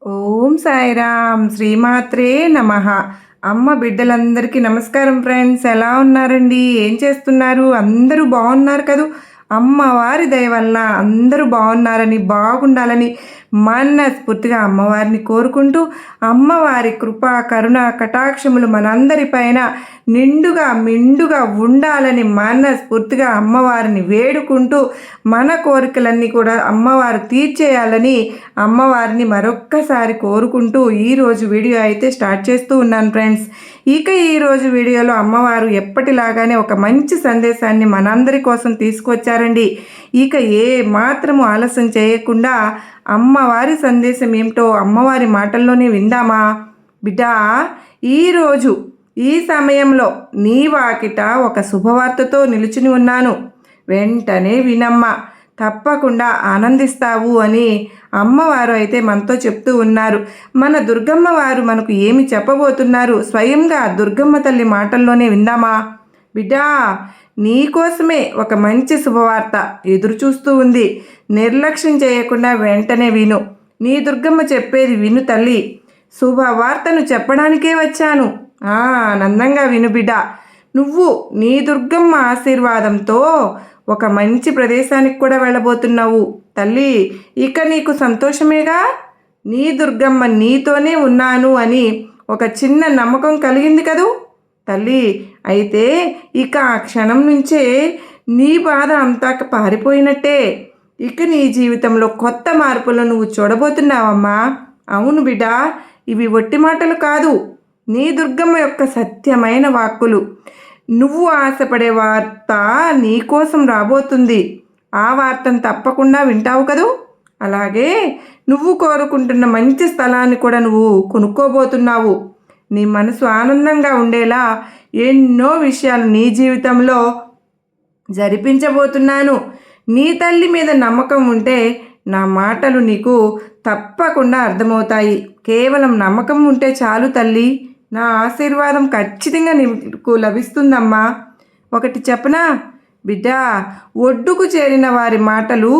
ఓం సాయిరామ్ శ్రీమాత్రే నమః. అమ్మ బిడ్డలందరికీ నమస్కారం ఫ్రెండ్స్. ఎలా ఉన్నారండి? ఏం చేస్తున్నారు? అందరూ బాగున్నారు కదూ? అమ్మవారి దయ వలన అందరూ బాగున్నారని, బాగుండాలని మనస్ఫూర్తిగా అమ్మవారిని కోరుకుంటూ, అమ్మవారి కృప కరుణ కటాక్షములు మనందరిపైన నిండుగా మెండుగా ఉండాలని మనస్ఫూర్తిగా అమ్మవారిని వేడుకుంటూ, మన కోరికలన్నీ కూడా అమ్మవారు తీర్చేయాలని అమ్మవారిని మరొక్కసారి కోరుకుంటూ ఈరోజు వీడియో అయితే స్టార్ట్ చేస్తూ ఉన్నాను ఫ్రెండ్స్. ఇక ఈరోజు వీడియోలో అమ్మవారు ఎప్పటిలాగానే ఒక మంచి సందేశాన్ని మనందరి కోసం తీసుకొచ్చారండి. ఇక ఏ మాత్రము ఆలస్యం చేయకుండా అమ్మవారి సందేశం ఏమిటో అమ్మవారి మాటల్లోనే విందామా? బిడ్డా, ఈరోజు ఈ సమయంలో నీ వాకిట ఒక శుభవార్తతో నిలుచుని ఉన్నాను. వెంటనే వినమ్మా, తప్పకుండా ఆనందిస్తావు అని అమ్మవారు అయితే మనతో చెప్తూ ఉన్నారు. మన దుర్గమ్మ వారు మనకు ఏమి చెప్పబోతున్నారు స్వయంగా దుర్గమ్మ తల్లి మాటల్లోనే విందామా? బిడ్డా, నీకోసమే ఒక మంచి శుభవార్త ఎదురు చూస్తూ ఉంది. నిర్లక్ష్యం చేయకుండా వెంటనే విను. నీ దుర్గమ్మ చెప్పేది విను తల్లి. శుభవార్తను చెప్పడానికే వచ్చాను. ఆనందంగా విను బిడ్డ. నువ్వు నీ దుర్గమ్మ ఆశీర్వాదంతో ఒక మంచి ప్రదేశానికి కూడా వెళ్ళబోతున్నావు తల్లి. ఇక నీకు సంతోషమేగా? నీ దుర్గమ్మ నీతోనే ఉన్నాను అని ఒక చిన్న నమ్మకం కలిగింది కదూ తల్లి. అయితే ఇక ఆ క్షణం నుంచే నీ బాధ అంతా పారిపోయినట్టే. ఇక నీ జీవితంలో కొత్త మార్పులను నువ్వు చూడబోతున్నావమ్మా. అవును బిడ్డ, ఇవి ఒట్టి మాటలు కాదు, నీ దుర్గమ్మ యొక్క సత్యమైన వాక్కులు. నువ్వు ఆశపడే వార్త నీకోసం రాబోతుంది. ఆ వార్తను తప్పకుండా వింటావు కదూ. అలాగే నువ్వు కోరుకుంటున్న మంచి స్థలాన్ని కూడా నువ్వు కొనుక్కోబోతున్నావు. నీ మనసు ఆనందంగా ఉండేలా ఎన్నో విషయాలు నీ జీవితంలో జరిపించబోతున్నాను. నీ తల్లి మీద నమ్మకం ఉంటే నా మాటలు నీకు తప్పకుండా అర్థమవుతాయి. కేవలం నమ్మకం ఉంటే చాలు తల్లి. నా ఆశీర్వాదం ఖచ్చితంగా నీకు లభిస్తుందమ్మా. ఒకటి చెప్పనా బిడ్డా, ఒడ్డుకు చేరిన వారి మాటలు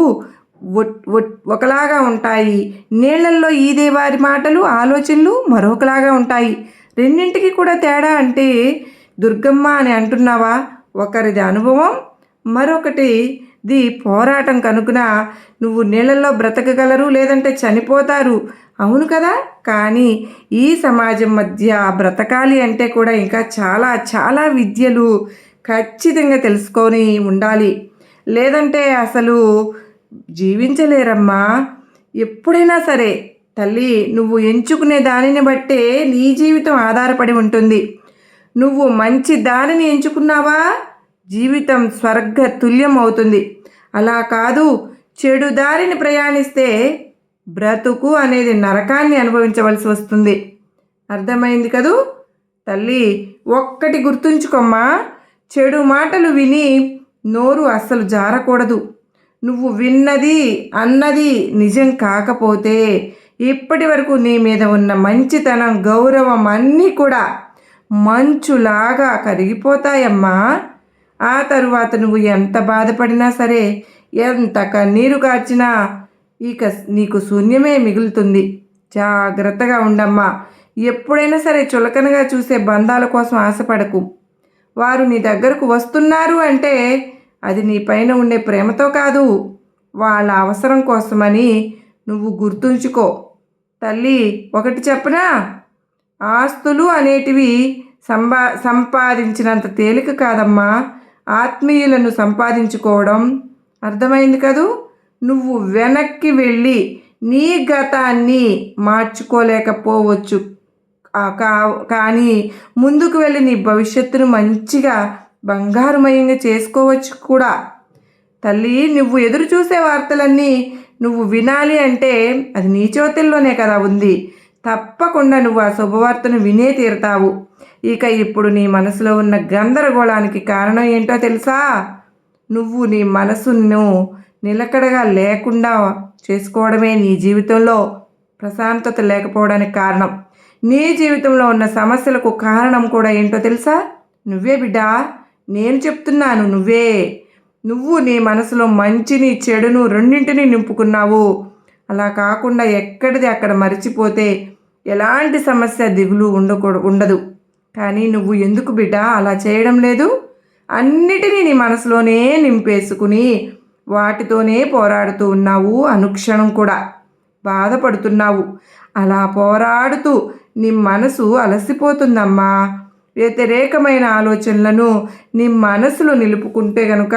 ఒకలాగా ఉంటాయి. నీళ్లల్లో ఈదే వారి మాటలు ఆలోచనలు మరొకలాగా ఉంటాయి. రెండింటికి కూడా తేడా అంటే దుర్గమ్మ అని అంటున్నావా? ఒకరిది అనుభవం, మరొకటిది పోరాటం కనుక నువ్వు నీళ్ళల్లో బ్రతకగలరు, లేదంటే చనిపోతారు. అవును కదా. కానీ ఈ సమాజం మధ్య బ్రతకాలి అంటే కూడా ఇంకా చాలా చాలా విద్యలు ఖచ్చితంగా తెలుసుకొని ఉండాలి. లేదంటే అసలు జీవించలేరమ్మా. ఎప్పుడైనా సరే తల్లి, నువ్వు ఎంచుకునే దానిని బట్టే నీ జీవితం ఆధారపడి ఉంటుంది. నువ్వు మంచి దానిని ఎంచుకున్నావా, జీవితం స్వర్గ తుల్యం అవుతుంది. అలా కాదు, చెడు దారిని ప్రయాణిస్తే బ్రతుకు అనేది నరకాన్ని అనుభవించవలసి వస్తుంది. అర్థమైంది కదూ తల్లి? ఒక్కటి గుర్తుంచుకోమ్మా, చెడు మాటలు విని నోరు అస్సలు జారకూడదు. నువ్వు విన్నది అన్నది నిజం కాకపోతే ఇప్పటి వరకు నీ మీద ఉన్న మంచితనం గౌరవం అన్నీ కూడా మంచులాగా కరిగిపోతాయమ్మా. ఆ తరువాత నువ్వు ఎంత బాధపడినా సరే, ఎంత కన్నీరు కార్చినా ఇక నీకు శూన్యమే మిగులుతుంది. జాగ్రత్తగా ఉండమ్మా. ఎప్పుడైనా సరే చులకనగా చూసే బంధాల కోసం ఆశపడకు. వారు నీ దగ్గరకు వస్తున్నారు అంటే అది నీ పైన ఉండే ప్రేమతో కాదు, వాళ్ళ అవసరం కోసమని నువ్వు గుర్తుంచుకో తల్లి. ఒకటి చెప్పనా, ఆస్తులు అనేటివి సంపాదించినంత తేలిక కాదమ్మా ఆత్మీయులను సంపాదించుకోవడం. అర్థమైంది కదూ? నువ్వు వెనక్కి వెళ్ళి నీ గతాన్ని మార్చుకోలేకపోవచ్చు, కానీ ముందుకు వెళ్ళి నీ భవిష్యత్తును మంచిగా బంగారుమయంగా చేసుకోవచ్చు కూడా తల్లి. నువ్వు ఎదురు చూసే వార్తలన్నీ నువ్వు వినాలి అంటే అది నీ చేతుల్లోనే కదా ఉంది. తప్పకుండా నువ్వు ఆ శుభవార్తను వినే తీరుతావు. ఇక ఇప్పుడు నీ మనసులో ఉన్న గందరగోళానికి కారణం ఏంటో తెలుసా? నువ్వు నీ మనసును నిలకడగా లేకుండా చేసుకోవడమే నీ జీవితంలో ప్రశాంతత లేకపోవడానికి కారణం. నీ జీవితంలో ఉన్న సమస్యలకు కారణం కూడా ఏంటో తెలుసా? నువ్వే బిడ్డా. నేను చెప్తున్నాను, నువ్వే. నువ్వు నీ మనసులో మంచిని చెడును రెండింటినీ నింపుకున్నావు. అలా కాకుండా ఎక్కడిది అక్కడ మర్చిపోతే ఎలాంటి సమస్య దిగులు ఉండదు. కానీ నువ్వు ఎందుకు బిడ్డ అలా చేయడం లేదు? అన్నిటినీ నీ మనసులోనే నింపేసుకుని వాటితోనే పోరాడుతూ ఉన్నావు. అనుక్షణం కూడా బాధపడుతున్నావు. అలా పోరాడుతూ నీ మనసు అలసిపోతుందమ్మా. వ్యతిరేకమైన ఆలోచనలను నీ మనసులో నిలుపుకుంటే గనుక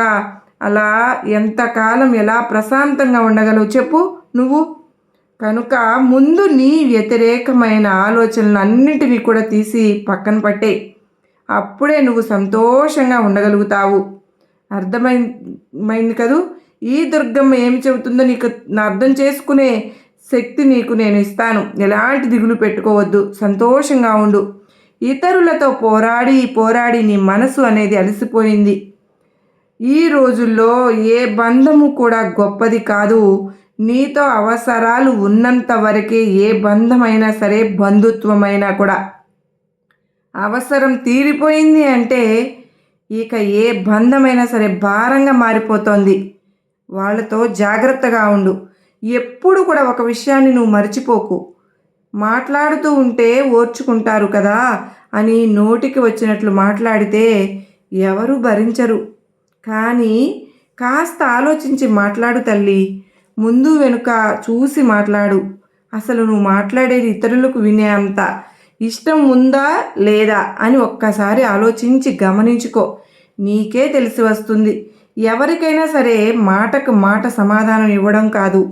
అలా ఎంతకాలం ఎలా ప్రశాంతంగా ఉండగలవు చెప్పు నువ్వు? కనుక ముందు నీ వ్యతిరేకమైన ఆలోచనలు అన్నింటినీ కూడా తీసి పక్కన పట్టే. అప్పుడే నువ్వు సంతోషంగా ఉండగలుగుతావు. అర్థమైంది కదూ? ఈ దుర్గమ్మ ఏమి చెబుతుందో నీకు అర్థం చేసుకునే శక్తి నీకు నేను ఇస్తాను. ఎలాంటి దిగులు పెట్టుకోవద్దు, సంతోషంగా ఉండు. ఇతరులతో పోరాడి నీ మనసు అనేది అలసిపోయింది. ఈ రోజుల్లో ఏ బంధము కూడా గొప్పది కాదు. నీతో అవసరాలు ఉన్నంత వరకే ఏ బంధమైనా సరే, బంధుత్వమైనా కూడా. అవసరం తీరిపోయింది అంటే ఇక ఏ బంధమైనా సరే భారంగా మారిపోతుంది. వాళ్ళతో జాగ్రత్తగా ఉండు. ఎప్పుడు కూడా ఒక విషయాన్ని నువ్వు మర్చిపోకు. మాట్లాడుతూ ఉంటే ఓర్చుకుంటారు కదా అని నోటికి వచ్చినట్లు మాట్లాడితే ఎవరు భరించరు. కానీ కాస్త ఆలోచించి మాట్లాడు తల్లి. ముందు వెనుక చూసి మాట్లాడు. అసలు నువ్వు మాట్లాడేది ఇతరులకు వినే అంత ఇష్టం ఉందా లేదా అని ఒక్కసారి ఆలోచించి గమనించుకో. నీకే తెలిసి వస్తుంది. ఎవరికైనా సరే మాటకు మాట సమాధానం ఇవ్వడం కాదు,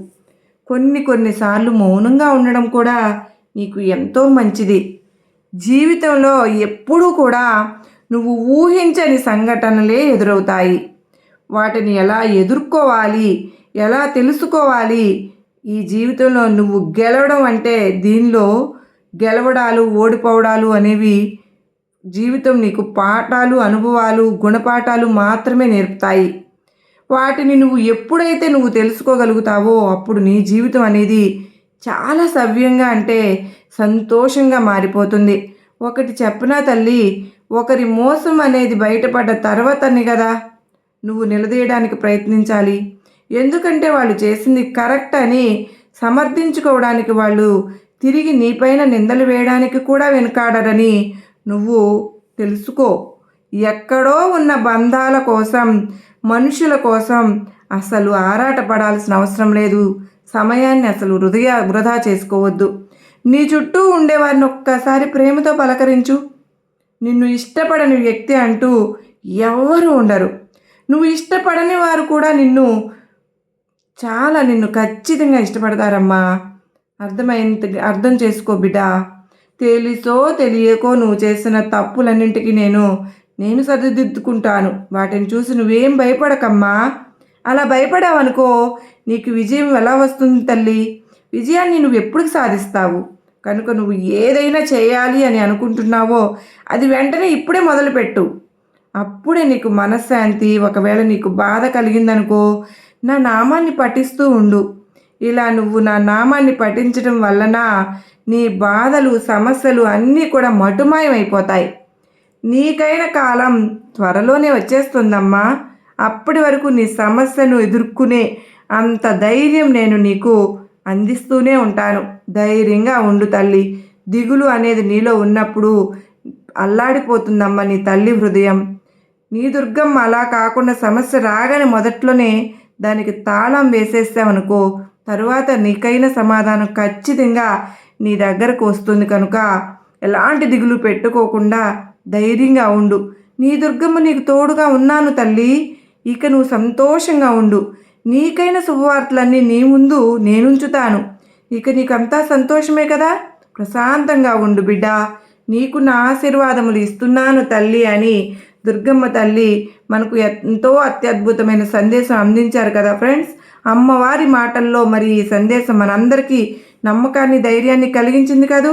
కొన్నిసార్లు మౌనంగా ఉండడం కూడా నీకు ఎంతో మంచిది. జీవితంలో ఎప్పుడూ కూడా నువ్వు ఊహించని సంఘటనలే ఎదురవుతాయి. వాటిని ఎలా ఎదుర్కోవాలి, ఎలా తెలుసుకోవాలి? ఈ జీవితంలో నువ్వు గెలవడం అంటే దీనిలో గెలవడాలు ఓడిపోవడాలు అనేవి జీవితం నీకు పాఠాలు, అనుభవాలు, గుణపాఠాలు మాత్రమే నేర్పుతాయి. వాటిని నువ్వు తెలుసుకోగలుగుతావో అప్పుడు నీ జీవితం అనేది చాలా సవ్యంగా అంటే సంతోషంగా మారిపోతుంది. ఒకటి చెప్పనా తల్లి, ఒకరి మోసం అనేది బయటపడ్డ తర్వాతనే కదా నువ్వు నిలదీయడానికి ప్రయత్నించాలి. ఎందుకంటే వాళ్ళు చేసింది కరెక్ట్ అని సమర్థించుకోవడానికి, వాళ్ళు తిరిగి నీపైన నిందలు వేయడానికి కూడా వెనుకాడరని నువ్వు తెలుసుకో. ఎక్కడో ఉన్న బంధాల కోసం, మనుషుల కోసం అసలు ఆరాటపడాల్సిన అవసరం లేదు. సమయాన్ని అసలు వృధా చేసుకోవద్దు. నీ చుట్టూ ఉండేవారిని ఒక్కసారి ప్రేమతో పలకరించు. నిన్ను ఇష్టపడని వ్యక్తి అంటూ ఎవరు ఉండరు. నువ్వు ఇష్టపడని వారు కూడా నిన్ను ఖచ్చితంగా ఇష్టపడతారమ్మా. అర్థం చేసుకో బిడ్డ. తెలుసో తెలియకో నువ్వు చేసిన తప్పులన్నింటికి నేను సరిదిద్దుకుంటాను. వాటిని చూసి నువ్వేం భయపడకమ్మా. అలా భయపడావనుకో నీకు విజయం ఎలా వస్తుంది తల్లి? విజయాన్ని నువ్వు ఎప్పుడు సాధిస్తావు? కనుక నువ్వు ఏదైనా చేయాలి అని అనుకుంటున్నావో అది వెంటనే ఇప్పుడే మొదలుపెట్టు. అప్పుడే నీకు మనశ్శాంతి. ఒకవేళ నీకు బాధ కలిగిందనుకో నా నామాన్ని పఠిస్తూ ఉండు. ఇలా నువ్వు నా నామాన్ని పఠించడం వలన నీ బాధలు, సమస్యలు అన్నీ కూడా మటుమాయమైపోతాయి. నీకైన కాలం త్వరలోనే వచ్చేస్తుందమ్మా. అప్పటి వరకు నీ సమస్యను ఎదుర్కొనే అంత ధైర్యం నేను నీకు అందిస్తూనే ఉంటాను. ధైర్యంగా ఉండు తల్లి. దిగులు అనేది నీలో ఉన్నప్పుడు అల్లాడిపోతుందమ్మా నీ తల్లి హృదయం. నీ దుర్గమ్మ అలా కాకుండా సమస్య రాగానే మొదట్లోనే దానికి తాళం వేసేస్తావనుకో, తరువాత నీకైన సమాధానం ఖచ్చితంగా నీ దగ్గరకు వస్తుంది. కనుక ఎలాంటి దిగులు పెట్టుకోకుండా ధైర్యంగా ఉండు. నీ దుర్గమ్మ నీకు తోడుగా ఉన్నాను తల్లి. ఇక నువ్వు సంతోషంగా ఉండు. నీకైన శుభవార్తలన్నీ నీ ముందు నేనుంచుతాను. ఇక నీకంతా సంతోషమే కదా. ప్రశాంతంగా ఉండు బిడ్డ. నీకు నా ఆశీర్వాదములు ఇస్తున్నాను తల్లి అని దుర్గమ్మ తల్లి మనకు ఎంతో అత్యద్భుతమైన సందేశం అందించారు కదా ఫ్రెండ్స్. అమ్మవారి మాటల్లో మరి ఈ సందేశం మనందరికీ నమ్మకాన్ని, ధైర్యాన్ని కలిగించింది కదూ.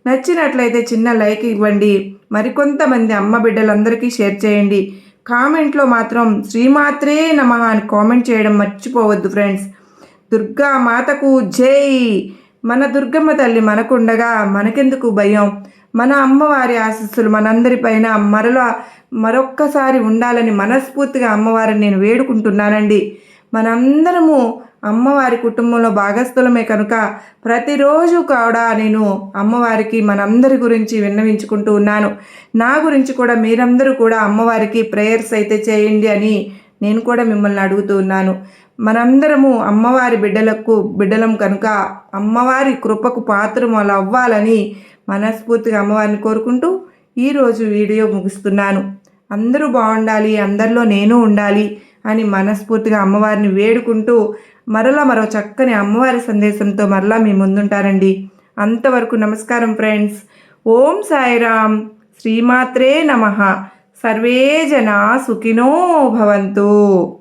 నచ్చినట్లయితే చిన్న లైక్ ఇవ్వండి. మరికొంతమంది అమ్మ బిడ్డలందరికీ షేర్ చేయండి. కామెంట్లో మాత్రం శ్రీమాత్రే నమః అని కామెంట్ చేయడం మర్చిపోవద్దు ఫ్రెండ్స్. దుర్గా మాతకు జై. మన దుర్గమ్మ తల్లి మనకుండగా మనకెందుకు భయం? మన అమ్మవారి ఆశీస్సులు మనందరిపైన మరొక్కసారి ఉండాలని మనస్ఫూర్తిగా అమ్మవారిని నేను వేడుకుంటున్నానండి. మనందరము అమ్మవారి కుటుంబంలో భాగస్థులమే కనుక ప్రతిరోజు కూడా నేను అమ్మవారికి మనందరి గురించి విన్నవించుకుంటూ ఉన్నాను. నా గురించి కూడా మీరందరూ కూడా అమ్మవారికి ప్రేయర్స్ అయితే చేయండి అని నేను కూడా మిమ్మల్ని అడుగుతూ ఉన్నాను. మనందరము అమ్మవారి బిడ్డలం కనుక అమ్మవారి కృపకు పాత్రము అలా అవ్వాలని మనస్ఫూర్తిగా అమ్మవారిని కోరుకుంటూ ఈరోజు వీడియో ముగిస్తున్నాను. అందరూ బాగుండాలి, అందరిలో నేను ఉండాలి అని మనస్ఫూర్తిగా అమ్మవారిని వేడుకుంటూ మరో చక్కని అమ్మవారి సందేశంతో మరలా మీ ముందుంటారండి. అంతవరకు నమస్కారం ఫ్రెండ్స్. ఓం సాయిరామ్. శ్రీమాత్రే నమః. సర్వే జనా సుఖినో భవంతు.